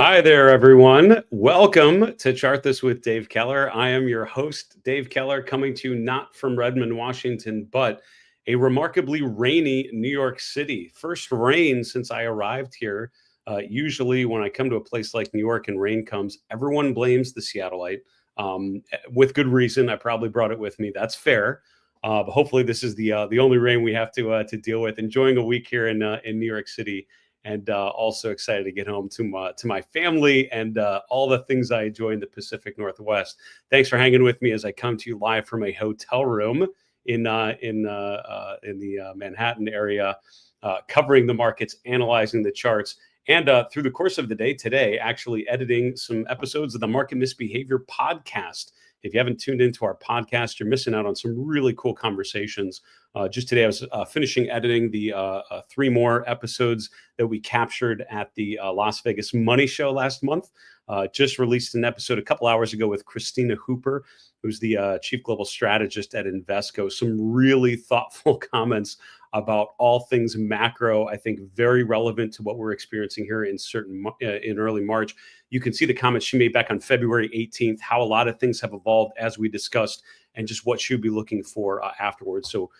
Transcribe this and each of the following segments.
Hi there, everyone. Welcome to Chart This with Dave Keller. I am your host, Dave Keller, coming to you not from Redmond, Washington, but a remarkably rainy New York City. First rain since I arrived here. Usually, when I come to a place like New York and rain comes, everyone blames the Seattleite with good reason. I probably brought it with me. That's fair. But hopefully, this is the only rain we have to deal with. Enjoying a week here in New York City, and also excited to get home to my family and all the things I enjoy in the Pacific Northwest. Thanks for hanging with me as I come to you live from a hotel room in the Manhattan area, covering the markets, analyzing the charts, and through the course of the day today, actually editing some episodes of the Market Misbehavior podcast. If you haven't tuned into our podcast, you're missing out on some really cool conversations. Just today, I was finishing editing the 3 more episodes that we captured at the Las Vegas Money Show last month. Just released an episode a couple hours ago with Christina Hooper, who's the Chief Global Strategist at Invesco. Some really thoughtful comments about all things macro, I think very relevant to what we're experiencing here in early March. You can see the comments she made back on February 18th, how a lot of things have evolved as we discussed, and just what you'd be looking for afterwards. So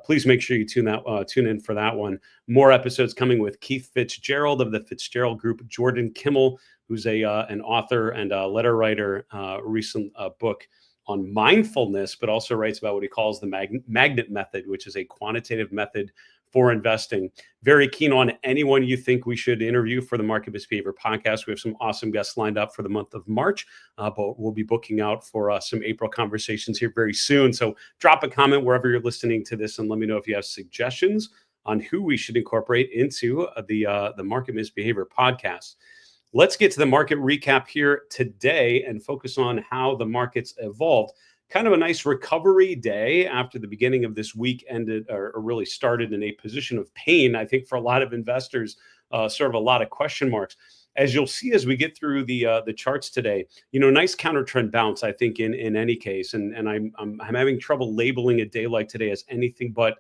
please make sure you tune in for that one. More episodes coming with Keith Fitzgerald of the Fitzgerald Group, Jordan Kimmel, who's an author and a letter writer, recent book on mindfulness, but also writes about what he calls the magnet method, which is a quantitative method for investing. Very keen on anyone you think we should interview for the Market Misbehavior podcast. We have some awesome guests lined up for the month of March, but we'll be booking out for some April conversations here very soon. So drop a comment wherever you're listening to this and let me know if you have suggestions on who we should incorporate into the Market Misbehavior podcast. Let's get to the market recap here today and focus on how the markets evolved. Kind of a nice recovery day after the beginning of this week ended or really started in a position of pain, I think, for a lot of investors, sort of a lot of question marks. As you'll see as we get through the charts today, nice counter trend bounce, I think, in any case. And I'm having trouble labeling a day like today as anything but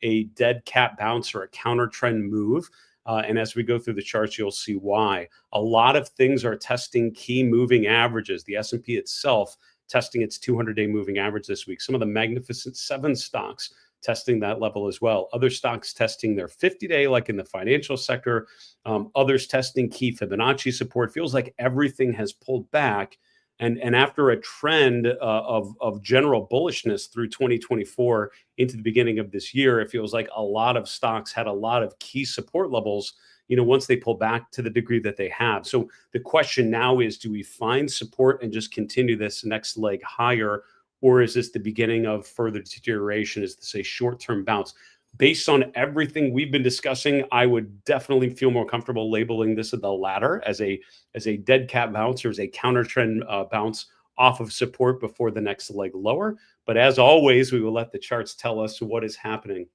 a dead cat bounce or a counter trend move. And as we go through the charts, you'll see why. A lot of things are testing key moving averages. The S&P itself testing its 200-day moving average this week. Some of the Magnificent Seven stocks testing that level as well. Other stocks testing their 50-day, like in the financial sector. Others testing key Fibonacci support. Feels like everything has pulled back. And after a trend of general bullishness through 2024 into the beginning of this year, it feels like a lot of stocks had a lot of key support levels, once they pull back to the degree that they have. So the question now is, do we find support and just continue this next leg higher? Or is this the beginning of further deterioration? Is this a short-term bounce? Based on everything we've been discussing, I would definitely feel more comfortable labeling this as the latter, as a dead cat bounce or as a counter trend bounce off of support before the next leg lower. But as always, we will let the charts tell us what is happening.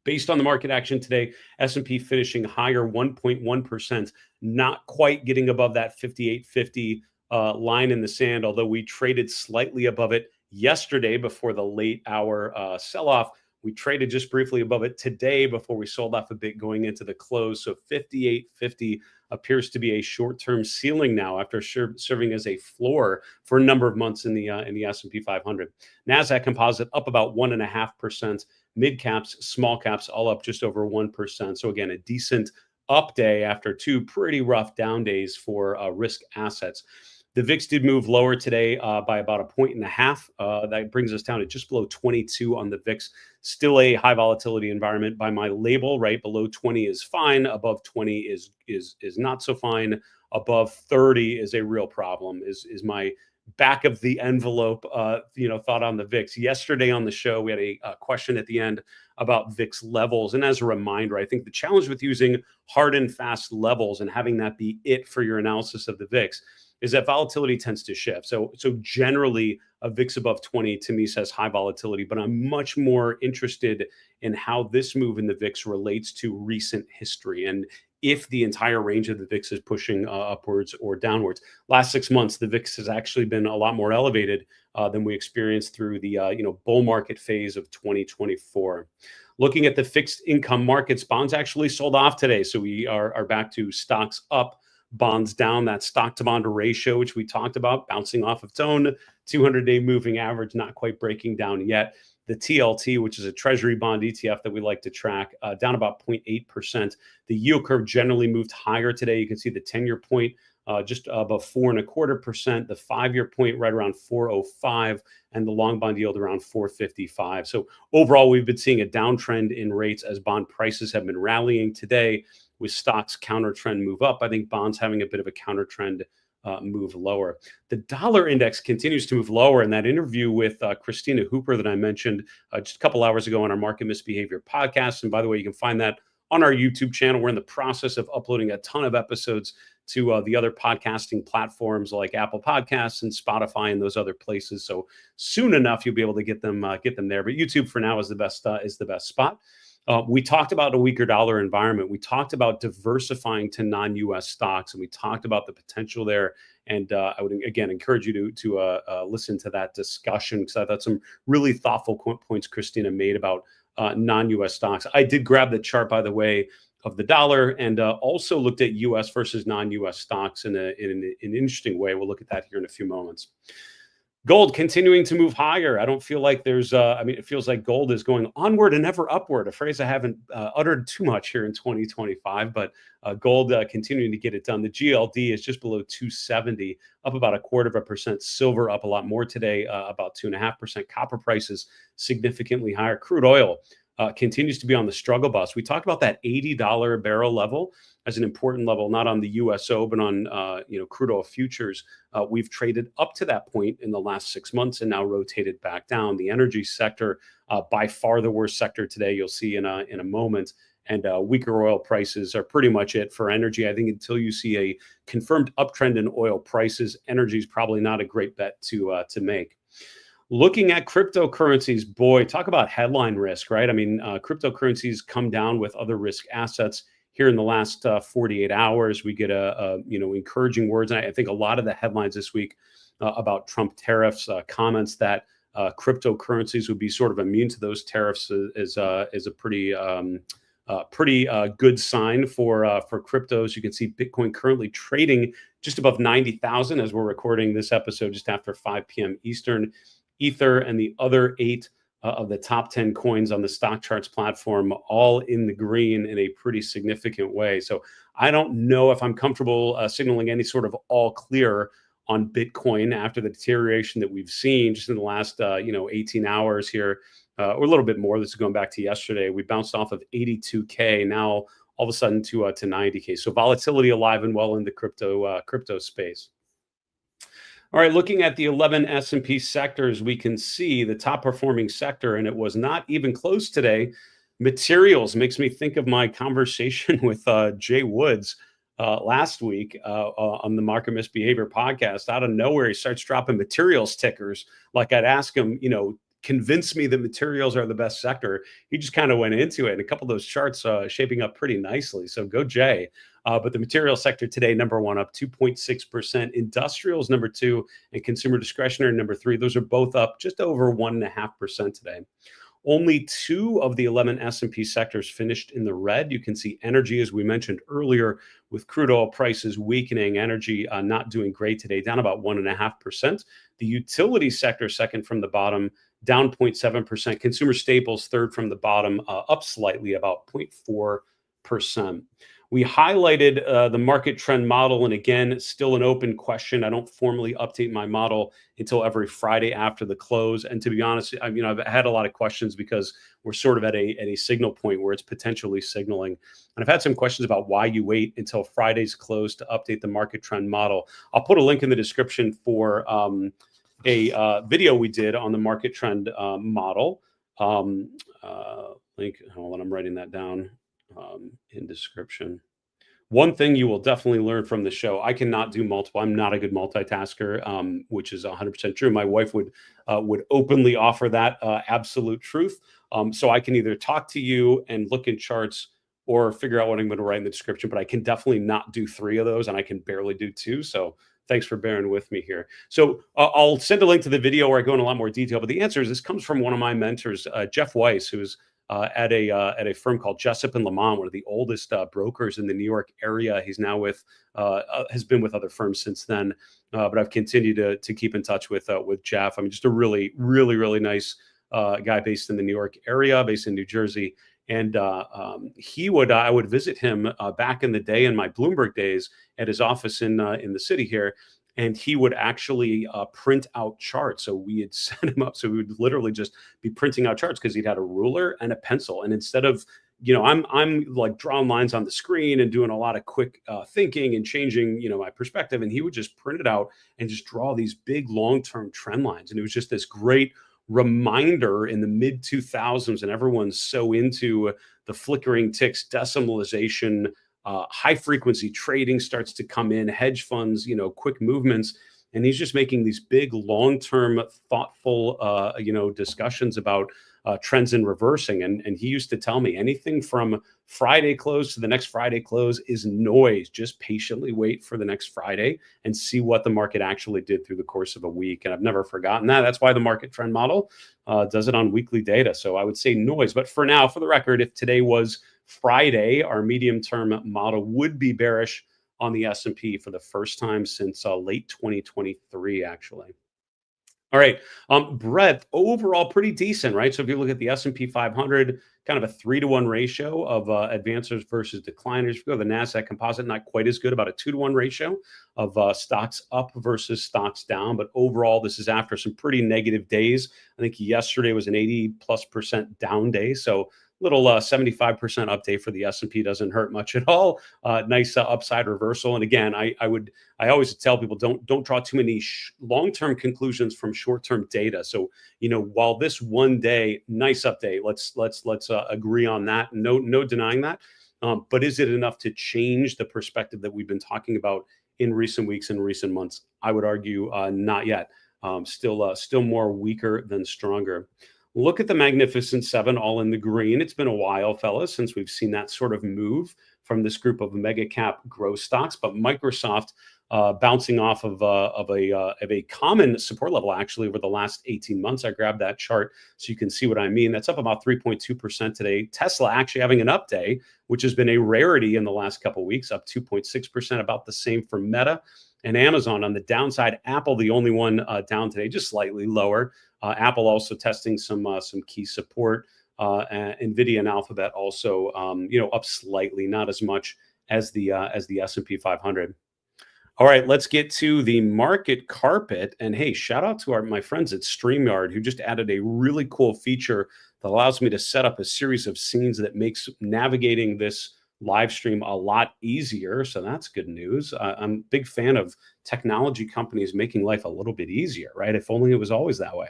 Based on the market action today, S&P finishing higher 1.1%, not quite getting above that 5850 line in the sand, although we traded slightly above it yesterday before the late hour sell-off. We traded just briefly above it today before we sold off a bit going into the close. So 58.50 appears to be a short-term ceiling now after serving as a floor for a number of months in the S&P 500. NASDAQ Composite up about 1.5%. Mid caps, small caps, all up just over 1%. So again, a decent up day after 2 pretty rough down days for risk assets. The VIX did move lower today by about 1.5 points. That brings us down to just below 22 on the VIX. Still a high volatility environment by my label, right? Below 20 is fine. Above 20 is not so fine. Above 30 is a real problem, is my back of the envelope, thought on the VIX. Yesterday on the show, we had a question at the end about VIX levels. And as a reminder, I think the challenge with using hard and fast levels and having that be it for your analysis of the VIX is that volatility tends to shift. So generally, a VIX above 20 to me says high volatility, but I'm much more interested in how this move in the VIX relates to recent history and if the entire range of the VIX is pushing upwards or downwards. Last 6 months, the VIX has actually been a lot more elevated than we experienced through the bull market phase of 2024. Looking at the fixed income markets, bonds actually sold off today. So we are back to stocks up bonds down. That stock to bond ratio, which we talked about, bouncing off of its own 200-day moving average, not quite breaking down yet. The TLT, which is a treasury bond ETF that we like to track, down about 0.8%. The yield curve generally moved higher today. You can see the 10-year point just above 4.25%, the 5-year point right around 405, and the long bond yield around 455. So overall, we've been seeing a downtrend in rates as bond prices have been rallying today, with stocks counter trend move up. I think bonds having a bit of a counter trend move lower. The dollar index continues to move lower. In that interview with Christina Hooper that I mentioned just a couple hours ago on our Market Misbehavior podcast, and by the way, you can find that on our YouTube channel. We're in the process of uploading a ton of episodes to the other podcasting platforms like Apple Podcasts and Spotify and those other places. So soon enough, you'll be able to get them there. But YouTube for now is the best spot. We talked about a weaker dollar environment. We talked about diversifying to non-U.S. stocks, and we talked about the potential there. And I would, again, encourage you to listen to that discussion, because I thought some really thoughtful points Christina made about non-U.S. stocks. I did grab the chart, by the way, of the dollar, and also looked at U.S. versus non-U.S. stocks in an interesting way. We'll look at that here in a few moments. Gold continuing to move higher. I don't feel like there's, it feels like gold is going onward and never upward, a phrase I haven't uttered too much here in 2025, but gold continuing to get it done. The GLD is just below 270, up about 0.25%. Silver up a lot more today, about 2.5%. Copper prices significantly higher. Crude oil continues to be on the struggle bus. We talked about that $80 a barrel level as an important level, not on the USO, but on crude oil futures. We've traded up to that point in the last 6 months and now rotated back down. The energy sector, by far the worst sector today, you'll see in a moment. And weaker oil prices are pretty much it for energy. I think until you see a confirmed uptrend in oil prices, energy is probably not a great bet to make. Looking at cryptocurrencies, boy, talk about headline risk, right? I mean, cryptocurrencies come down with other risk assets. Here in the last 48 hours, we get encouraging words. And I think a lot of the headlines this week about Trump tariffs, comments that cryptocurrencies would be sort of immune to those tariffs is a pretty good sign for cryptos. You can see Bitcoin currently trading just above 90,000 as we're recording this episode just after 5 p.m. Eastern. Ether and the other 8 of the top 10 coins on the stock charts platform, all in the green in a pretty significant way. So I don't know if I'm comfortable signaling any sort of all clear on Bitcoin after the deterioration that we've seen just in the last 18 hours here, or a little bit more. This is going back to yesterday. We bounced off of 82K, now all of a sudden to 90K. So volatility alive and well in the crypto space. All right, looking at the 11 S&P sectors, we can see the top performing sector, and it was not even close today. Materials makes me think of my conversation with Jay Woods last week on the Market Misbehavior podcast. Out of nowhere, he starts dropping materials tickers. Like I'd ask him, convince me that materials are the best sector. He just kind of went into it, and a couple of those charts shaping up pretty nicely. So go Jay. But the material sector today, number one, up 2.6%. Industrials, number two, and consumer discretionary, number three. Those are both up just over 1.5% today. Only 2 of the 11 S&P sectors finished in the red. You can see energy, as we mentioned earlier, with crude oil prices weakening, energy not doing great today, down about 1.5%. The utility sector, second from the bottom, down 0.7%. Consumer staples, third from the bottom, up slightly, about 0.4%. We highlighted the market trend model, and again, still an open question. I don't formally update my model until every Friday after the close. And to be honest, I've had a lot of questions because we're sort of at a signal point where it's potentially signaling. And I've had some questions about why you wait until Friday's close to update the market trend model. I'll put a link in the description for a video we did on the market trend model. Link. Hold on, I'm writing that down. In description. One thing you will definitely learn from the show, I cannot do multiple. I'm not a good multitasker, which is 100% true. My wife would openly offer that absolute truth. So I can either talk to you and look in charts or figure out what I'm going to write in the description, but I can definitely not do 3 of those, and I can barely do 2. So thanks for bearing with me here. So I'll send a link to the video where I go in a lot more detail, but the answer is this comes from one of my mentors, Jeff Weiss, who's at a firm called Jessup and Lamont, one of the oldest brokers in the New York area. He's now with has been with other firms since then, but I've continued to keep in touch with Jeff. I mean, just a really nice guy based in the New York area, based in New Jersey. And I would visit him back in the day in my Bloomberg days at his office in the city here, and he would actually print out charts. So we had set him up, so we would literally just be printing out charts because he'd had a ruler and a pencil, and instead of I'm like drawing lines on the screen and doing a lot of quick thinking and changing my perspective, and he would just print it out and just draw these big long-term trend lines, and it was just this great reminder in the mid 2000s, and everyone's so into the flickering ticks, decimalization, high frequency trading starts to come in, hedge funds, quick movements. And he's just making these big, long-term, thoughtful, discussions about trends in reversing. And he used to tell me anything from Friday close to the next Friday close is noise. Just patiently wait for the next Friday and see what the market actually did through the course of a week. And I've never forgotten that. That's why the market trend model does it on weekly data. So I would say noise. But for now, for the record, if today was Friday, our medium-term model would be bearish on the S&P for the first time since late 2023, actually. All right, breadth overall pretty decent, right? So if you look at the S&P 500, kind of a 3-to-1 ratio of advancers versus decliners. If you go to the NASDAQ composite, not quite as good, about a 2-to-1 ratio of stocks up versus stocks down. But overall, this is after some pretty negative days. I think yesterday was an 80+% down day. So little 75% update for the S&P doesn't hurt much at all. Nice upside reversal. And again, I always tell people don't draw too many long-term conclusions from short-term data. So while this one day nice update, let's agree on that. No denying that. But is it enough to change the perspective that we've been talking about in recent weeks and recent months? I would argue not yet. Still more weaker than stronger. Look at the Magnificent Seven, all in the green. It's been a while, fellas, since we've seen that sort of move from this group of mega cap growth stocks. But Microsoft bouncing off of a common support level actually over the last 18 months. I grabbed that chart so you can see what I mean. That's up about 3.2% today. Tesla actually having an up day, which has been a rarity in the last couple of weeks, up 2.6%. About the same for Meta. And Amazon on the downside. Apple, the only one down today, just slightly lower. Apple also testing some key support. Nvidia and Alphabet also, up slightly, not as much as the S&P 500. All right, let's get to the market carpet. And hey, shout out to my friends at StreamYard who just added a really cool feature that allows me to set up a series of scenes that makes navigating this live stream a lot easier. So that's good news. I'm a big fan of technology companies making life a little bit easier, right? If only it was always that way.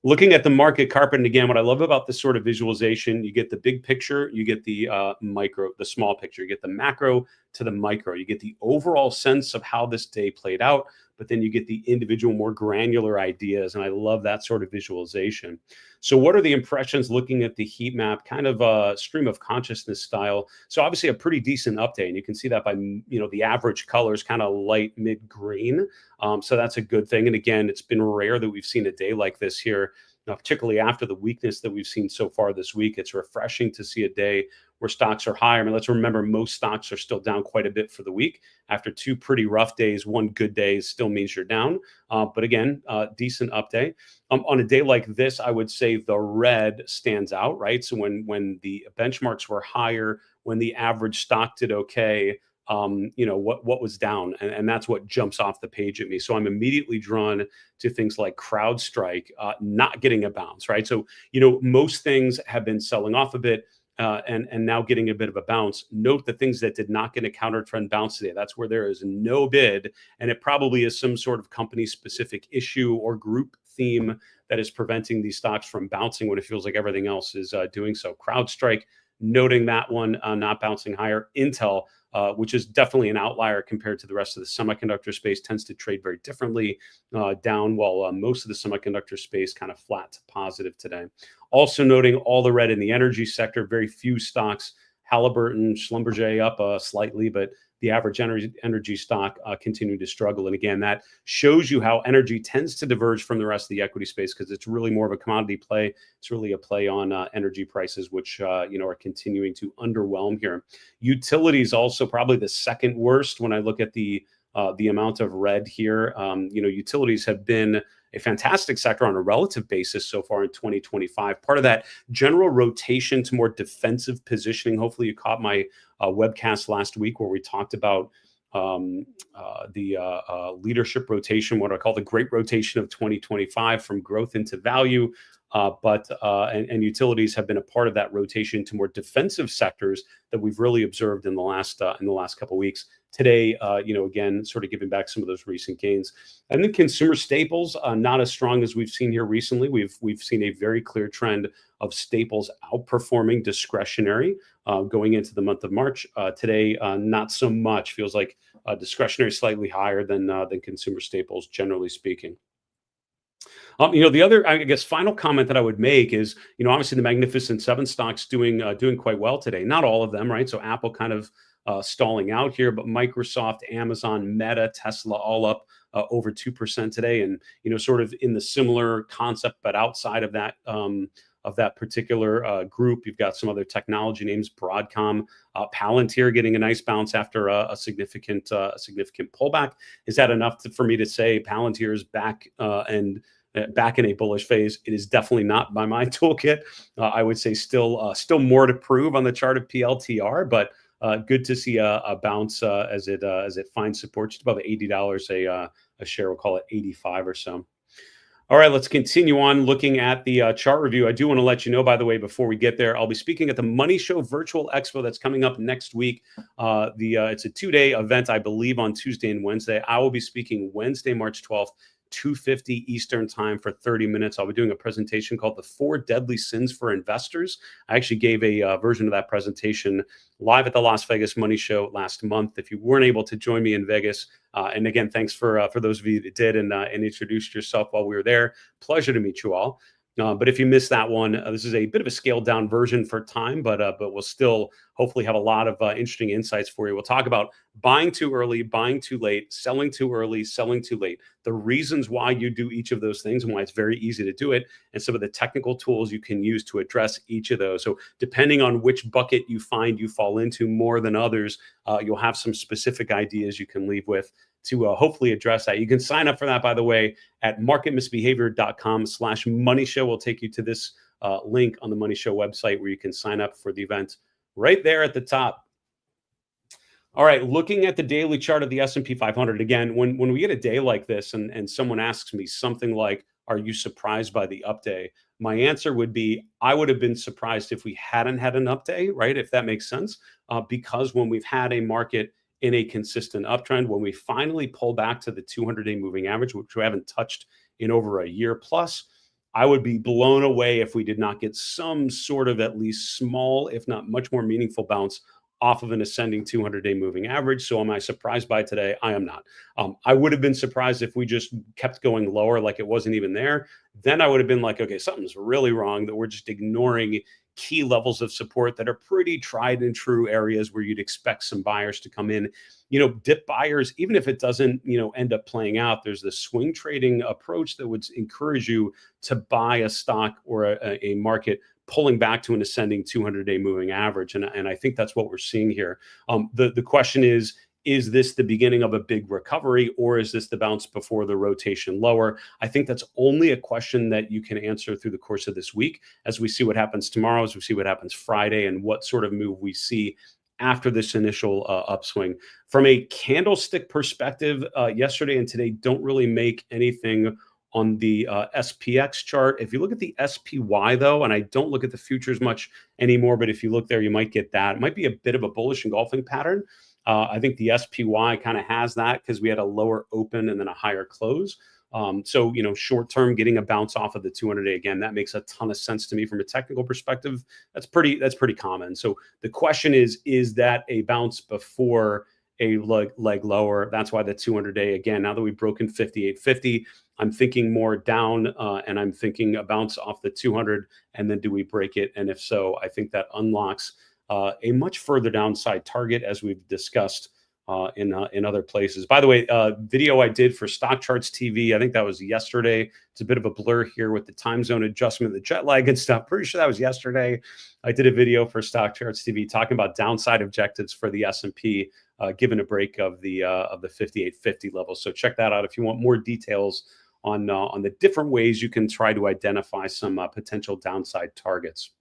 Looking at the market carpet, and again, what I love about this sort of visualization, you get the big picture, you get the the small picture, you get the macro to the micro, you get the overall sense of how this day played out, but then you get the individual, more granular ideas, and I love that sort of visualization. So what are the impressions looking at the heat map, kind of a stream of consciousness style? So obviously a pretty decent update, and you can see that by, the average colors kind of light mid-green. So that's a good thing. And again, it's been rare that we've seen a day like this here, particularly after the weakness that we've seen so far this week. It's refreshing to see a day where stocks are higher. I mean, let's remember most stocks are still down quite a bit for the week. After 2 pretty rough days, 1 good day still means you're down. But again, decent update. On a day like this, I would say the red stands out, right? So when the benchmarks were higher, when the average stock did okay, what was down, and that's what jumps off the page at me. So I'm immediately drawn to things like CrowdStrike not getting a bounce, right? So most things have been selling off a bit. And now getting a bit of a bounce. Note the things that did not get a counter trend bounce today. That's where there is no bid, and it probably is some sort of company specific issue or group theme that is preventing these stocks from bouncing when it feels like everything else is doing so. CrowdStrike, noting that one not bouncing higher. Intel, which is definitely an outlier compared to the rest of the semiconductor space, tends to trade very differently, down, while most of the semiconductor space kind of flat to positive today. Also noting all the red in the energy sector, very few stocks. Halliburton, Schlumberger up slightly, but the average energy stock continuing to struggle. And again, that shows you how energy tends to diverge from the rest of the equity space because it's really more of a commodity play. It's really a play on energy prices, which are continuing to underwhelm here. Utilities also probably the second worst when I look at the amount of red here. Utilities have been a fantastic sector on a relative basis so far in 2025. Part of that general rotation to more defensive positioning. Hopefully, you caught my webcast last week where we talked about the leadership rotation, what I call the great rotation of 2025 from growth into value. And utilities have been a part of that rotation to more defensive sectors that we've really observed in the last couple of weeks. Today, again, sort of giving back some of those recent gains. And then consumer staples, not as strong as we've seen here recently. We've seen a very clear trend of staples outperforming discretionary going into the month of March. Today, not so much. Feels like discretionary slightly higher than consumer staples, generally speaking. The other, I guess, final comment that I would make is, obviously the Magnificent Seven stocks doing quite well today. Not all of them, right? So Apple kind of stalling out here, but Microsoft, Amazon, Meta, Tesla, all up over 2% today, and sort of in the similar concept, but outside of that particular group, you've got some other technology names, Broadcom, Palantir getting a nice bounce after a significant pullback. Is that enough for me to say Palantir is back and back in a bullish phase? It is definitely not by my toolkit. I would say still more to prove on the chart of PLTR, but good to see a bounce as it finds support just above $80 a share. We'll call it 85 or so. All right, let's continue on looking at the chart review. I do want to let you know, by the way, before we get there, I'll be speaking at the Money Show Virtual Expo that's coming up next week. It's a 2-day event, I believe, on Tuesday and Wednesday. I will be speaking Wednesday, March 12th, 2:50 Eastern time for 30 minutes. I'll be doing a presentation called The 4 Deadly Sins for Investors. I actually gave a version of that presentation live at the Las Vegas Money Show last month. If you weren't able to join me in Vegas, and again, thanks for those of you that did and introduced yourself while we were there. Pleasure to meet you all. But if you missed that one, this is a bit of a scaled down version for time, but we'll still hopefully have a lot of interesting insights for you. We'll talk about buying too early, buying too late, selling too early, selling too late, the reasons why you do each of those things and why it's very easy to do it, and some of the technical tools you can use to address each of those. So depending on which bucket you find you fall into more than others, you'll have some specific ideas you can leave with to hopefully address that. You can sign up for that, by the way, at marketmisbehavior.com/money show. We'll take you to this link on the Money Show website where you can sign up for the event right there at the top. All right, looking at the daily chart of the S&P 500. Again, when we get a day like this and someone asks me something like, are you surprised by the up day? My answer would be, I would have been surprised if we hadn't had an up day, right? If that makes sense. Because when we've had a market in a consistent uptrend, when we finally pull back to the 200-day moving average, which we haven't touched in over a year plus, I would be blown away if we did not get some sort of at least small, if not much more meaningful bounce off of an ascending 200-day moving average. So am I surprised by today? I am not. I would have been surprised if we just kept going lower like it wasn't even there. Then I would have been like, okay, something's really wrong that we're just ignoring key levels of support that are pretty tried and true areas where you'd expect some buyers to come in. Dip buyers, even if it doesn't, end up playing out, there's this swing trading approach that would encourage you to buy a stock or a market pulling back to an ascending 200-day moving average. And I think that's what we're seeing here. The question is this the beginning of a big recovery, or is this the bounce before the rotation lower? I think that's only a question that you can answer through the course of this week as we see what happens tomorrow, as we see what happens Friday, and what sort of move we see after this initial upswing. From a candlestick perspective, yesterday and today don't really make anything on the SPX chart. If you look at the SPY though, and I don't look at the futures much anymore, but if you look there, you might get that. It might be a bit of a bullish engulfing pattern. I think the SPY kind of has that because we had a lower open and then a higher close. So, short term, getting a bounce off of the 200-day, again, that makes a ton of sense to me from a technical perspective. That's pretty common. So the question is that a bounce before a leg lower? That's why the 200-day, again, now that we've broken 58.50, I'm thinking more down, and I'm thinking a bounce off the 200, and then do we break it? And if so, I think that unlocks a much further downside target, as we've discussed in other places. By the way, video I did for Stock Charts TV, I think that was yesterday. It's a bit of a blur here with the time zone adjustment, the jet lag and stuff. Pretty sure that was yesterday. I did a video for Stock Charts TV talking about downside objectives for the S&P, given a break of the 5850 level. So check that out if you want more details on the different ways you can try to identify some potential downside targets.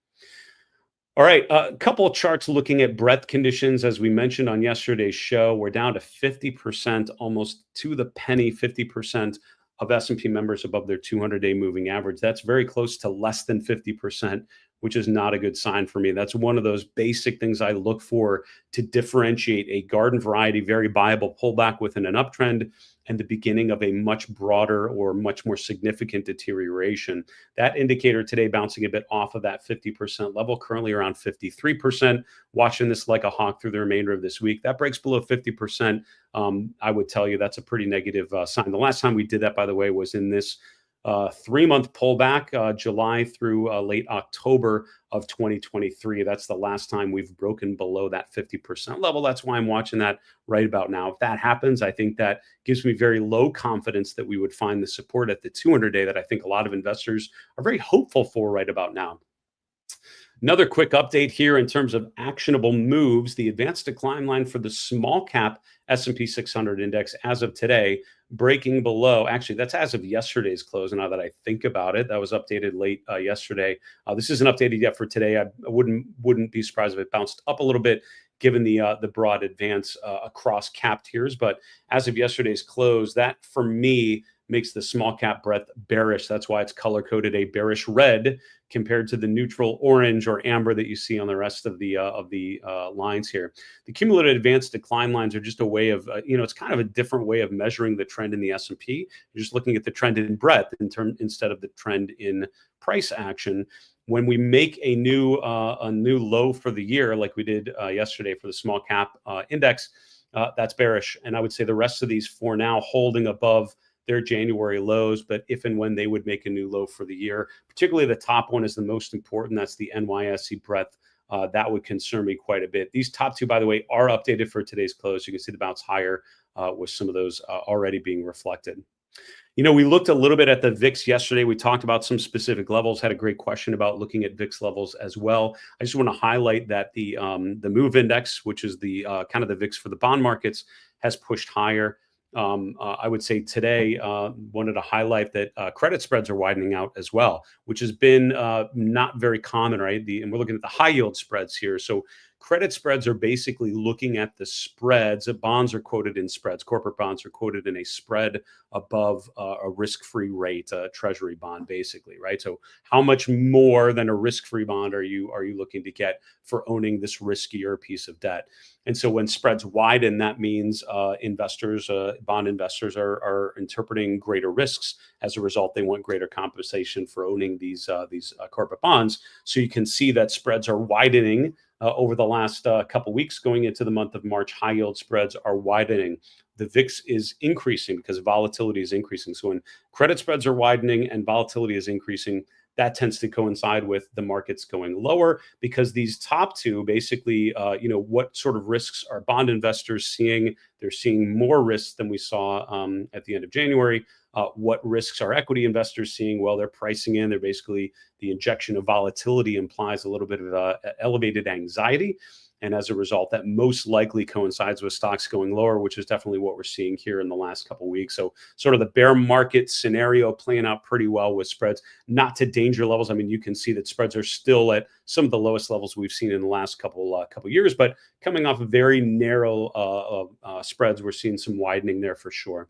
All right, a couple of charts looking at breadth conditions. As we mentioned on yesterday's show, we're down to 50%, almost to the penny, 50% of S&P members above their 200-day moving average. That's very close to less than 50%, which is not a good sign for me. That's one of those basic things I look for to differentiate a garden variety, very viable pullback within an uptrend and the beginning of a much broader or much more significant deterioration. That indicator today bouncing a bit off of that 50% level, currently around 53%, watching this like a hawk through the remainder of this week. That breaks below 50%. I would tell you that's a pretty negative sign. The last time we did that, by the way, was in this 3-month pullback, July through late October of 2023. That's the last time we've broken below that 50% level. That's why I'm watching that right about now. If that happens, I think that gives me very low confidence that we would find the support at the 200-day that I think a lot of investors are very hopeful for right about now. Another quick update here in terms of actionable moves. The advanced decline line for the small cap S&P 600 index as of today, breaking below, actually that's as of yesterday's close. Now that I think about it, that was updated late yesterday. This isn't updated yet for today. I wouldn't be surprised if it bounced up a little bit given the broad advance across cap tiers. But as of yesterday's close, that for me makes the small cap breadth bearish. That's why it's color coded a bearish red compared to the neutral orange or amber that you see on the rest of the lines here. The cumulative advanced decline lines are just a way of, it's kind of a different way of measuring the trend in the S&P. You're just looking at the trend in breadth instead of the trend in price action. When we make a new low for the year, like we did yesterday for the small cap index, that's bearish. And I would say the rest of these for now holding above their January lows, but if and when they would make a new low for the year, particularly the top one is the most important. That's the NYSE breadth. That would concern me quite a bit. These top two, by the way, are updated for today's close. You can see the bounce higher with some of those already being reflected. We looked a little bit at the VIX yesterday. We talked about some specific levels, had a great question about looking at VIX levels as well. I just want to highlight that the MOVE index, which is the kind of the VIX for the bond markets, has pushed higher. I would say today, wanted to highlight that credit spreads are widening out as well, which has been not very common, right? And we're looking at the high yield spreads here. So credit spreads are basically looking at the spreads. Bonds are quoted in spreads. Corporate bonds are quoted in a spread above a risk-free rate, a treasury bond, basically, right? So how much more than a risk-free bond are you looking to get for owning this riskier piece of debt? And so when spreads widen, that means bond investors are interpreting greater risks. As a result, they want greater compensation for owning these corporate bonds. So you can see that spreads are widening over the last couple weeks going into the month of March. High yield spreads are widening. The VIX is increasing because volatility is increasing. So when credit spreads are widening and volatility is increasing, that tends to coincide with the markets going lower because these top two basically, what sort of risks are bond investors seeing? They're seeing more risks than we saw at the end of January. What risks are equity investors seeing? Well, they're pricing in. They're basically the injection of volatility implies a little bit of elevated anxiety. And as a result, that most likely coincides with stocks going lower, which is definitely what we're seeing here in the last couple of weeks. So sort of the bear market scenario playing out pretty well with spreads, not to danger levels. I mean, you can see that spreads are still at some of the lowest levels we've seen in the last couple years, but coming off of very narrow spreads, we're seeing some widening there for sure.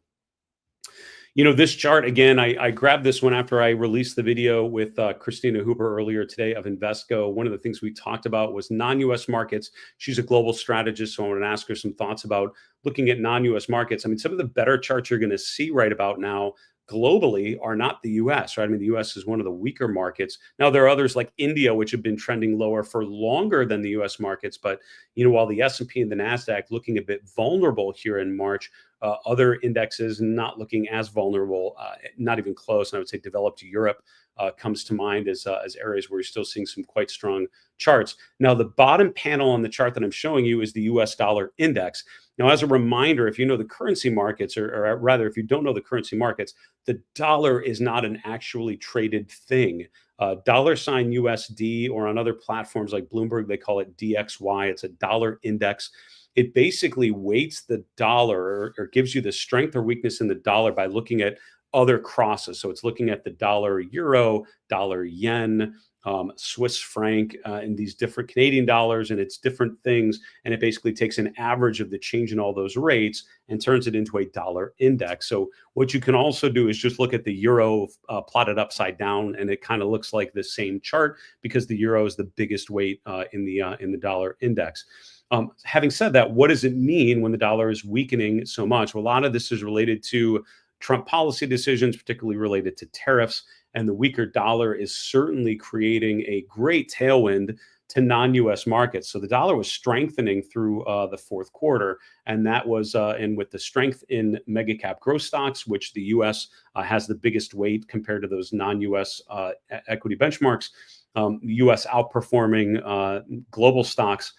This chart, again, I grabbed this one after I released the video with Christina Hooper earlier today of Invesco. One of the things we talked about was non-U.S. markets. She's a global strategist, so I wanted to ask her some thoughts about looking at non-U.S. markets. I mean, some of the better charts you're going to see right about now globally are not the U.S., right? I mean, the U.S. is one of the weaker markets. Now, there are others like India, which have been trending lower for longer than the U.S. markets. But, while the S&P and the NASDAQ looking a bit vulnerable here in March, other indexes not looking as vulnerable, not even close. And I would say developed Europe comes to mind as areas where you're still seeing some quite strong charts. Now, the bottom panel on the chart that I'm showing you is the US dollar index. Now, as a reminder, if you know the currency markets, or rather, if you don't know the currency markets, the dollar is not an actually traded thing. Dollar sign USD, or on other platforms like Bloomberg, they call it DXY. It's a dollar index. It basically weights the dollar, or gives you the strength or weakness in the dollar by looking at other crosses. So it's looking at the dollar euro, dollar yen, Swiss franc, and these different Canadian dollars, and it's different things. And it basically takes an average of the change in all those rates and turns it into a dollar index. So what you can also do is just look at the euro plotted upside down, and it kind of looks like the same chart because the euro is the biggest weight in the dollar index. Having said that, what does it mean when the dollar is weakening so much? Well, a lot of this is related to Trump policy decisions, particularly related to tariffs. And the weaker dollar is certainly creating a great tailwind to non-US markets. So the dollar was strengthening through the fourth quarter, and that was and with the strength in mega cap growth stocks, which the US has the biggest weight compared to those non-US equity benchmarks, US outperforming global stocks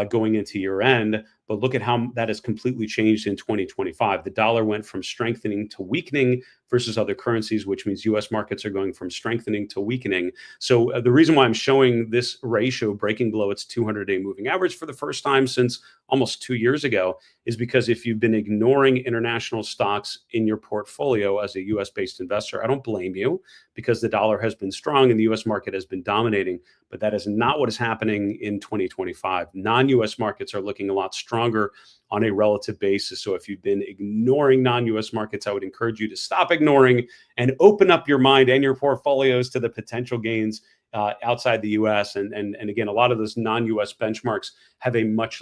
going into year end. But look at how that has completely changed in 2025. The dollar went from strengthening to weakening versus other currencies, which means US markets are going from strengthening to weakening. So the reason why I'm showing this ratio breaking below its 200-day moving average for the first time since almost 2 years ago is because if you've been ignoring international stocks in your portfolio as a US based investor, I don't blame you, because the dollar has been strong and the US market has been dominating. But that is not what is happening in 2025. Non-US markets are looking a lot stronger on a relative basis. So if you've been ignoring non-US markets, I would encourage you to stop ignoring and open up your mind and your portfolios to the potential gains outside the US. And again, a lot of those non-US benchmarks have a much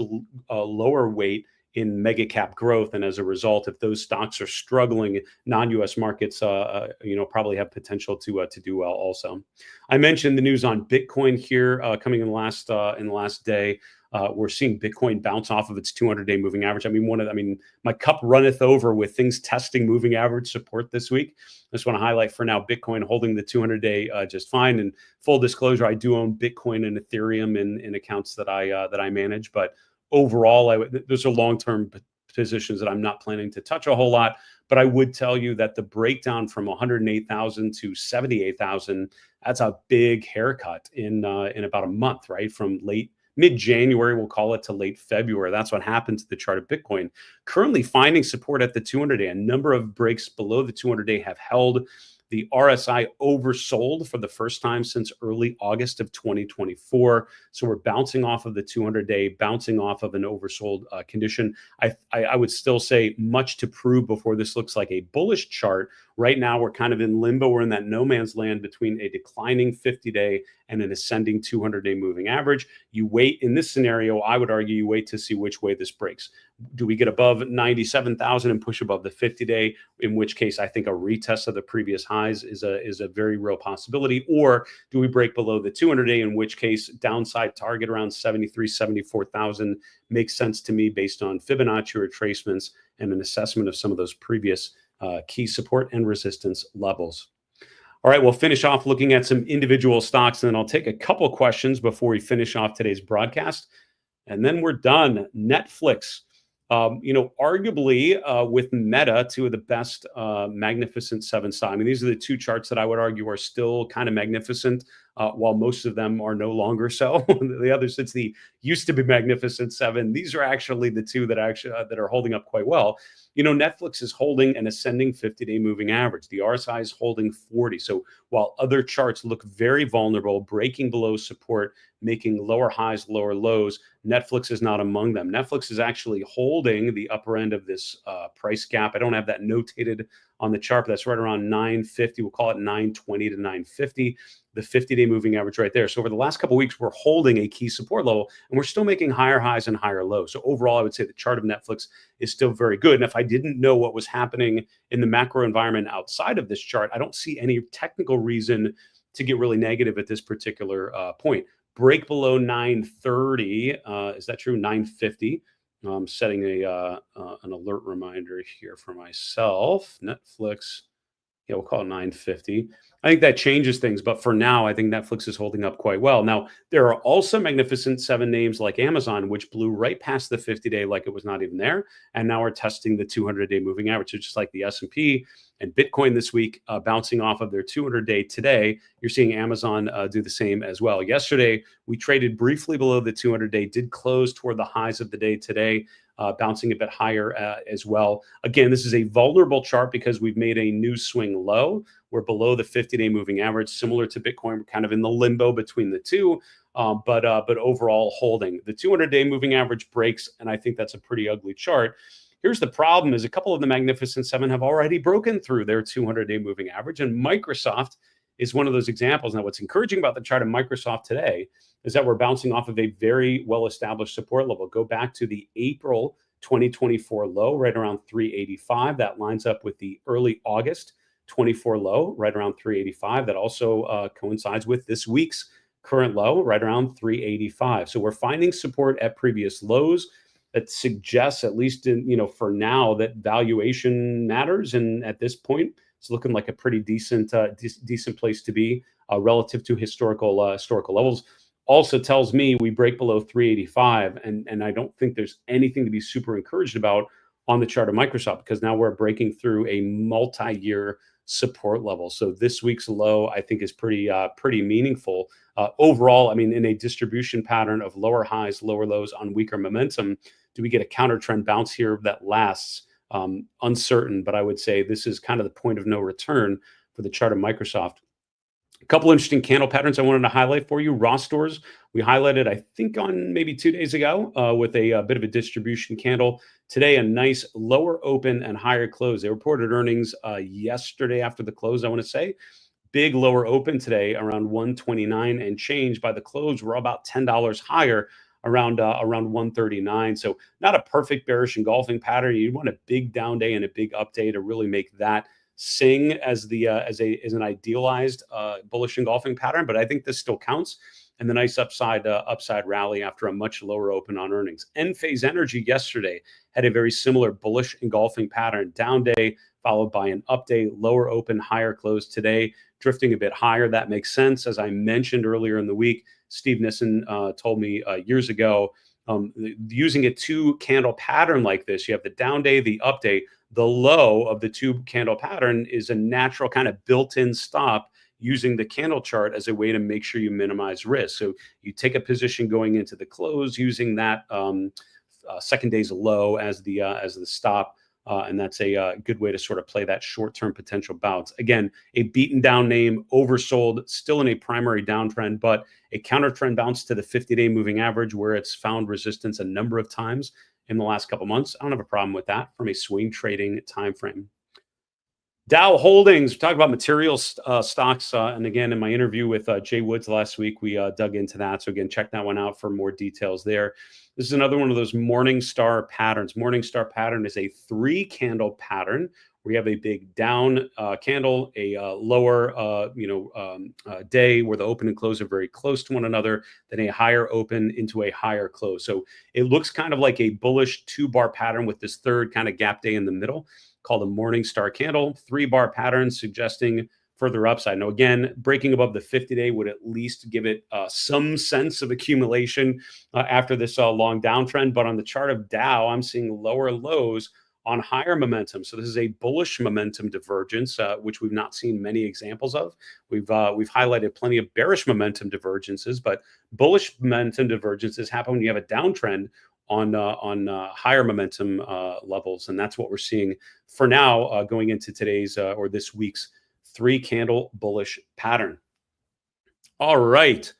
lower weight in mega cap growth, and as a result, if those stocks are struggling, non-US markets, probably have potential to do well. Also, I mentioned the news on Bitcoin here coming in the last day. We're seeing Bitcoin bounce off of its 200-day moving average. My cup runneth over with things testing moving average support this week. I just want to highlight for now Bitcoin holding the 200-day just fine. And full disclosure, I do own Bitcoin and Ethereum in accounts that I manage, but overall, those are long-term positions that I'm not planning to touch a whole lot. But I would tell you that the breakdown from 108,000 to 78,000, that's a big haircut in about a month, right? From mid-January, we'll call it, to late February. That's what happened to the chart of Bitcoin. Currently finding support at the 200-day. A number of breaks below the 200-day have held. The RSI oversold for the first time since early August of 2024. So we're bouncing off of the 200-day, bouncing off of an oversold condition. I would still say much to prove before this looks like a bullish chart. Right now, we're kind of in limbo. We're in that no man's land between a declining 50-day and an ascending 200-day moving average. You wait in this scenario, I would argue you wait to see which way this breaks. Do we get above 97,000 and push above the 50-day? In which case, I think a retest of the previous highs is a very real possibility. Or do we break below the 200-day? In which case, downside target around 74,000 makes sense to me based on Fibonacci retracements and an assessment of some of those previous key support and resistance levels. All right, we'll finish off looking at some individual stocks, and then I'll take a couple questions before we finish off today's broadcast, and then we're done. Netflix, arguably with Meta, two of the best Magnificent Seven stocks. I mean, these are the two charts that I would argue are still kind of magnificent, while most of them are no longer so. The other, since the used to be Magnificent Seven, these are actually the two that that are holding up quite well. Netflix is holding an ascending 50-day moving average. The RSI is holding 40. So while other charts look very vulnerable, breaking below support, making lower highs, lower lows, Netflix is not among them. Netflix is actually holding the upper end of this price gap. I don't have that notated on the chart, but that's right around 950. We'll call it 920 to 950. The 50-day moving average right there. So over the last couple of weeks, we're holding a key support level, and we're still making higher highs and higher lows. So overall, I would say the chart of Netflix is still very good. And if I didn't know what was happening in the macro environment outside of this chart, I don't see any technical reason to get really negative at this particular point. Break below 930. Is that true? 950. I'm setting an alert reminder here for myself. Netflix Yeah, we'll call it 950. I think that changes things, but for now, I think Netflix is holding up quite well. Now, there are also magnificent seven names like Amazon, which blew right past the 50-day like it was not even there, and now we're testing the 200-day moving average. So just like the S&P and Bitcoin this week, bouncing off of their 200-day today, you're seeing Amazon do the same as well. Yesterday, we traded briefly below the 200-day, did close toward the highs of the day today. Bouncing a bit higher as well. Again, this is a vulnerable chart because we've made a new swing low. We're below the 50-day moving average, similar to Bitcoin. We're kind of in the limbo between the two, but overall holding. The 200-day moving average breaks, and I think that's a pretty ugly chart. Here's the problem: is a couple of the Magnificent Seven have already broken through their 200-day moving average, and Microsoft is one of those examples. Now, what's encouraging about the chart of Microsoft today is that we're bouncing off of a very well-established support level. Go back to the April 2024 low, right around 385. That lines up with the early August 24 low, right around 385. That also coincides with this week's current low, right around 385. So we're finding support at previous lows. That suggests, at least for now, that valuation matters, and at this point, it's looking like a pretty decent place to be relative to historical levels. Also tells me we break below 385, and I don't think there's anything to be super encouraged about on the chart of Microsoft, because now we're breaking through a multi-year support level. So this week's low, I think, is pretty meaningful. Overall, I mean, in a distribution pattern of lower highs, lower lows on weaker momentum, do we get a counter trend bounce here that lasts? Uncertain, but I would say this is kind of the point of no return for the chart of Microsoft. A couple interesting candle patterns I wanted to highlight for you. Ross Stores, we highlighted, I think, on maybe 2 days ago with a bit of a distribution candle. Today, a nice lower open and higher close. They reported earnings yesterday after the close, I want to say. Big lower open today, around 129 and change. By the close, we're about $10 higher, around 139. So not a perfect bearish engulfing pattern. You want a big down day and a big up day to really make that sing as an idealized bullish engulfing pattern. But I think this still counts. And the nice upside rally after a much lower open on earnings. Enphase Energy yesterday had a very similar bullish engulfing pattern. Down day followed by an up day, lower open, higher close today, drifting a bit higher. That makes sense. As I mentioned earlier in the week, Steve Nissen told me years ago, using a two candle pattern like this, you have the down day, the up day. The low of the two candle pattern is a natural kind of built-in stop, using the candle chart as a way to make sure you minimize risk. So you take a position going into the close using that second day's low as the stop. And that's a good way to sort of play that short-term potential bounce. Again, a beaten down name, oversold, still in a primary downtrend, but a counter trend bounce to the 50-day moving average where it's found resistance a number of times in the last couple months. I don't have a problem with that from a swing trading time frame. Dow Holdings, we talked about materials stocks. And again, in my interview with Jay Woods last week, we dug into that. So again, check that one out for more details there. This is another one of those Morningstar patterns. Morningstar pattern is a 3-candle pattern. We have a big down candle, a lower day where the open and close are very close to one another, then a higher open into a higher close. So it looks kind of like a bullish 2-bar pattern with this third kind of gap day in the middle, called a Morningstar candle. 3-bar pattern suggesting further upside. Now, again, breaking above the 50-day would at least give it some sense of accumulation after this long downtrend. But on the chart of Dow, I'm seeing lower lows on higher momentum. So this is a bullish momentum divergence, which we've not seen many examples of. We've highlighted plenty of bearish momentum divergences, but bullish momentum divergences happen when you have a downtrend on higher momentum levels, and that's what we're seeing for now going into today's or this week's 3-candle bullish pattern. All right.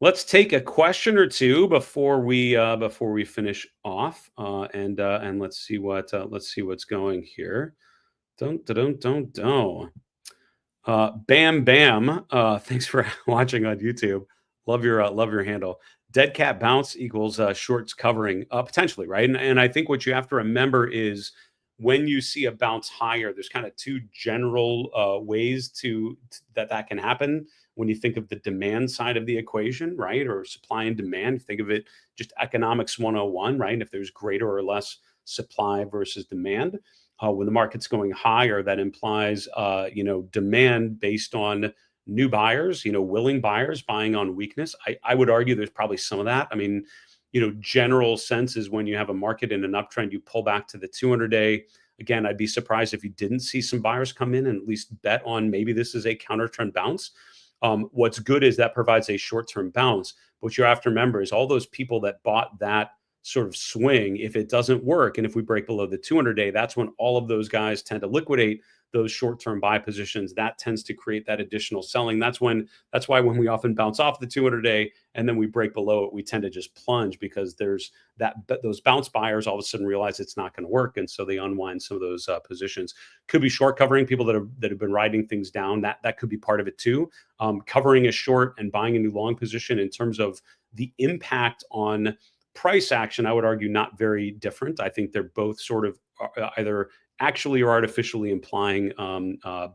Let's take a question or two before we finish off, and let's see what's going here. Bam Bam. Thanks for watching on YouTube. Love your handle. Dead cat bounce equals shorts covering potentially, right? And I think what you have to remember is when you see a bounce higher, there's kind of two general ways that can happen. When you think of the demand side of the equation, right, or supply and demand, think of it just economics 101, right? If there's greater or less supply versus demand. When the market's going higher, that implies demand based on new buyers, willing buyers buying on weakness. I would argue there's probably some of that. I mean, general sense is when you have a market in an uptrend, you pull back to the 200-day. Again, I'd be surprised if you didn't see some buyers come in and at least bet on maybe this is a counter trend bounce. What's good is that provides a short-term bounce. But what you have to remember is all those people that bought that sort of swing, if it doesn't work, and if we break below the 200-day, that's when all of those guys tend to liquidate those short-term buy positions. That tends to create that additional selling. That's why when we often bounce off the 200-day and then we break below it, we tend to just plunge, because there's those bounce buyers all of a sudden realize it's not going to work, and so they unwind some of those positions. Could be short covering, people that have been riding things down. That could be part of it too. Covering a short and buying a new long position, in terms of the impact on price action, I would argue not very different. I think they're both sort of either actually or artificially implying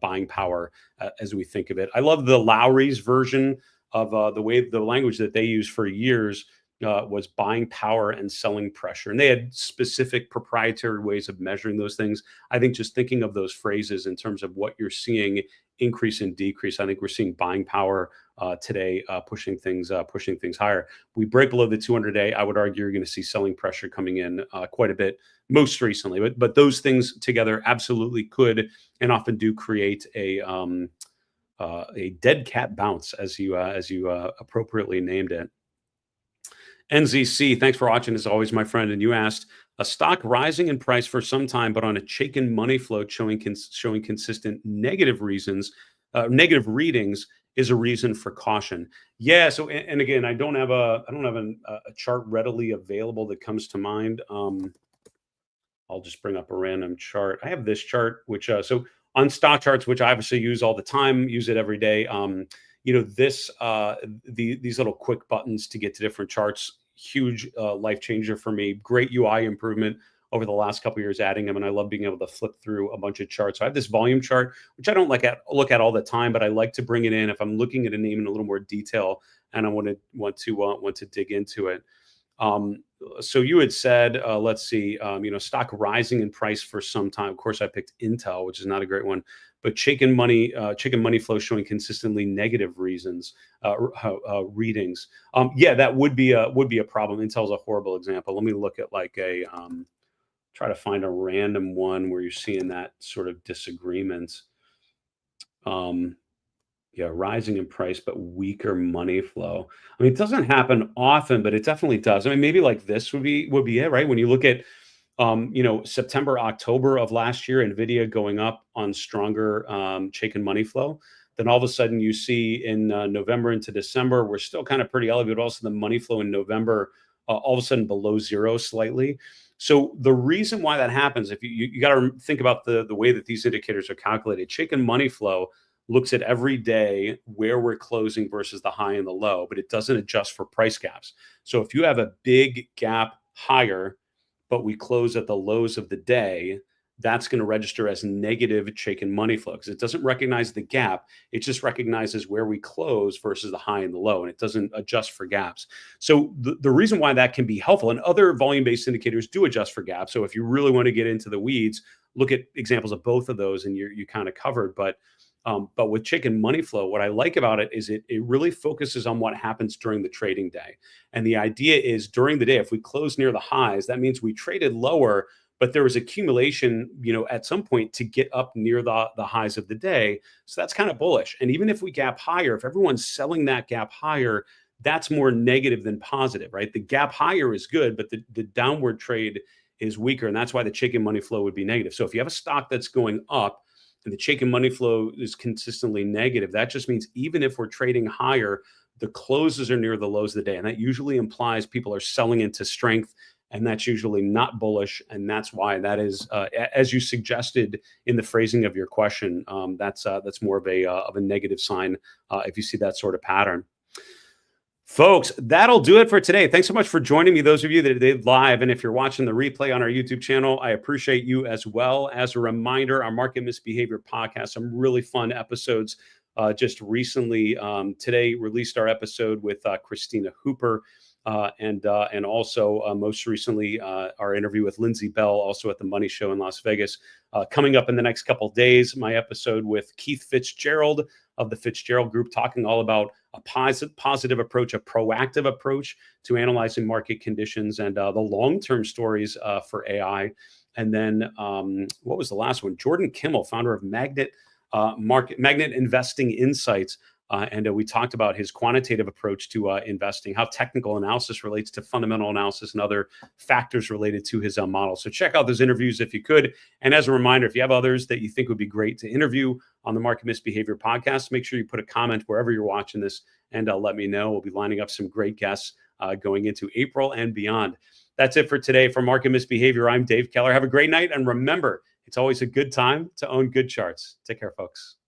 buying power as we think of it. I love the Lowry's version of the language that they used for years was buying power and selling pressure. And they had specific proprietary ways of measuring those things. I think just thinking of those phrases in terms of what you're seeing increase and decrease, I think we're seeing buying power today pushing things higher. We break below the 200-day. I would argue you're going to see selling pressure coming in quite a bit most recently. But those things together absolutely could and often do create a dead cat bounce, as you appropriately named it. NZC, thanks for watching as always, my friend. And you asked, a stock rising in price for some time, but on a shaken money flow showing consistent negative readings is a reason for caution. Yeah. So, and again, I don't have a chart readily available that comes to mind. I'll just bring up a random chart. I have this chart, which so on stock charts, which I obviously use all the time, use it every day. These little quick buttons to get to different charts, huge life changer for me. Great UI improvement over the last couple of years adding them, and I love being able to flip through a bunch of charts. So I have this volume chart, which I don't look at all the time, but I like to bring it in if I'm looking at a name in a little more detail and I want to dig into it. So you had said, let's see, stock rising in price for some time. Of course, I picked Intel, which is not a great one, but chicken money flow showing consistently negative readings. Yeah, that would be a problem. Intel's a horrible example. Let me look at try to find a random one where you're seeing that sort of disagreement. Yeah, rising in price, but weaker money flow. I mean, it doesn't happen often, but it definitely does. I mean, maybe like this would be it, right? When you look at, September, October of last year, Nvidia going up on stronger shaken money flow. Then all of a sudden you see in November into December, we're still kind of pretty elevated. Also, the money flow in November, all of a sudden below zero slightly. So the reason why that happens, if you got to think about the way that these indicators are calculated. Shaken money flow looks at every day where we're closing versus the high and the low, but it doesn't adjust for price gaps. So if you have a big gap higher, but we close at the lows of the day, that's going to register as negative shaken money flow, because it doesn't recognize the gap. It just recognizes where we close versus the high and the low, and it doesn't adjust for gaps. So the reason why that can be helpful, and other volume-based indicators do adjust for gaps. So if you really want to get into the weeds, look at examples of both of those, and you kind of covered. But with shaken money flow, what I like about it is it really focuses on what happens during the trading day. And the idea is during the day, if we close near the highs, that means we traded lower, but there was accumulation, at some point to get up near the highs of the day. So that's kind of bullish. And even if we gap higher, if everyone's selling that gap higher, that's more negative than positive, right? The gap higher is good, but the downward trade is weaker. And that's why the shaken money flow would be negative. So if you have a stock that's going up, and the shaken money flow is consistently negative, that just means even if we're trading higher, the closes are near the lows of the day. And that usually implies people are selling into strength, and that's usually not bullish. And that's why that is, as you suggested in the phrasing of your question, that's more of a negative sign if you see that sort of pattern. Folks, that'll do it for today. Thanks so much for joining me, those of you that did live. And if you're watching the replay on our YouTube channel, I appreciate you as well. As a reminder, our Market Misbehavior podcast, some really fun episodes just recently. Today released our episode with Christina Hooper. and also most recently our interview with Lindsay Bell, also at the Money Show in Las Vegas. Coming up in the next couple of days, my episode with Keith Fitzgerald of the Fitzgerald Group, talking all about a positive approach, a proactive approach to analyzing market conditions and the long-term stories for AI. And then what was the last one? Jordan Kimmel, founder of Magnet Investing Insights. And we talked about his quantitative approach to investing, how technical analysis relates to fundamental analysis and other factors related to his model. So check out those interviews if you could. And as a reminder, if you have others that you think would be great to interview on the Market Misbehavior podcast, make sure you put a comment wherever you're watching this and let me know. We'll be lining up some great guests going into April and beyond. That's it for today. For Market Misbehavior, I'm Dave Keller. Have a great night. And remember, it's always a good time to own good charts. Take care, folks.